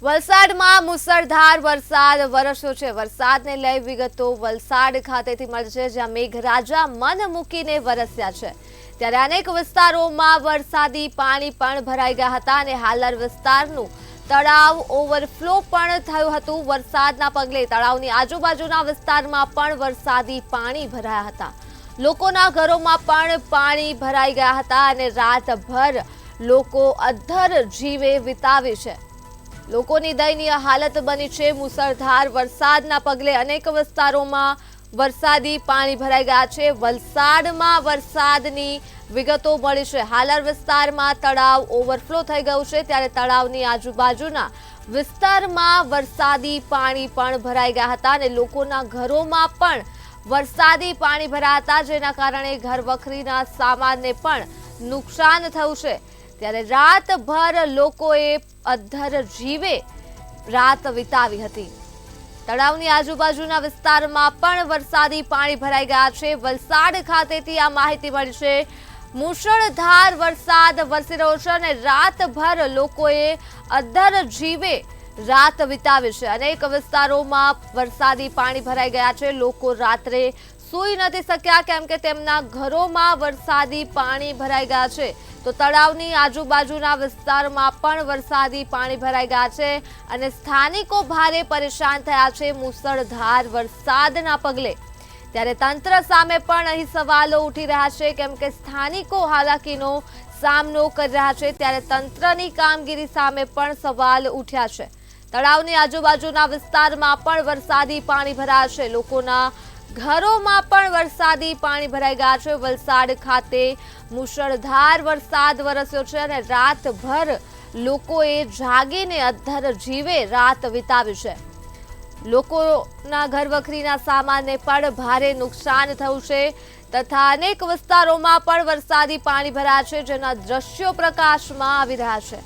વલસાડમાં મુસળધાર વરસાદ વરસ્યો છે। વરસાદને લઈ વિગતો વલસાડ ખાતેથી મળે છે, જ્યાં મેઘરાજા મન મૂકીને વરસ્યા છે। ત્યારે અનેક વિસ્તારોમાં વરસાદી પાણી પણ ભરાઈ ગયા હતા અને હાલર વિસ્તારનું તળાવ ઓવરફ્લો પણ થયું હતું। વરસાદના પગલે તળાવની આજુબાજુના વિસ્તારમાં પણ વરસાદી પાણી ભરાયા હતા। લોકોના ઘરોમાં પણ પાણી ભરાઈ ગયા હતા અને રાતભર લોકો અદ્ધર જીવે વિતાવી છે। લોકોની દયનીય હાલત બની છે। મુસળધાર વરસાદના પગલે અનેક વિસ્તારોમાં વરસાદી પાણી ભરાઈ ગયા છે। વલસાડમાં વરસાદની વિગતો મળી છે। હાલર વિસ્તારમાં તળાવ ઓવરફ્લો થઈ ગયું છે, ત્યારે તળાવની આજુબાજુના વિસ્તારમાં વરસાદી પાણી પણ ભરાઈ ગયા હતા અને લોકોના ઘરોમાં પણ વરસાદી પાણી ભરાયા હતા, જેના કારણે ઘરવખરીના સામાનને પણ નુકસાન થયું છે। ત્યારે રાતભર લોકોએ અદ્ધર જીવે રાત વિતાવી હતી। તળાવની આજુબાજુના વિસ્તારમાં પણ વરસાદી પાણી ભરાઈ ગયા છે। વલસાડ ખાતેથી આ માહિતી મળી છે। મુશળધાર વરસાદ વરસી રહ્યો છે અને રાતભર લોકોએ અદ્ધર જીવે રાત વિતાવી છે। અનેક વિસ્તારોમાં વરસાદી પાણી ભરાઈ ગયા છે। લોકો રાત્રે સૂઈ નથી શક્યા, કેમ કે તેમના ઘરોમાં વરસાદી પાણી ભરાઈ ગયા છે। તો તળાવની આજુબાજુના વિસ્તારમાં પણ વરસાદી પાણી ભરાઈ ગયા છે અને સ્થાનિકો ભારે પરેશાન થયા છે મુસળધાર વરસાદના પગલે। ત્યારે તંત્ર સામે પણ અહીં સવાલો ઉઠી રહ્યા છે, કેમ કે સ્થાનિકો હાલાકીનો સામનો કરી રહ્યા છે। ત્યારે તંત્રની કામગીરી સામે પણ સવાલ ઉઠ્યા છે। તળાવની આજુબાજુના વિસ્તારમાં પણ વરસાદી પાણી ભરાયા છે। લોકોના ઘરોમાં પણ વરસાદી પાણી ભરાઈ ગયા છે। વલસાડ ખાતે મુશળધાર વરસાદ વરસ્યો છે અને રાતભર લોકોએ જાગીને અદ્ધર જીવે રાત વિતાવી છે। લોકોના ઘરવખરીના સામાનને પણ ભારે નુકસાન થયું છે તથા અનેક વિસ્તારોમાં પણ વરસાદી પાણી ભરાયા છે, જેના દ્રશ્યો પ્રકાશમાં આવી રહ્યા છે।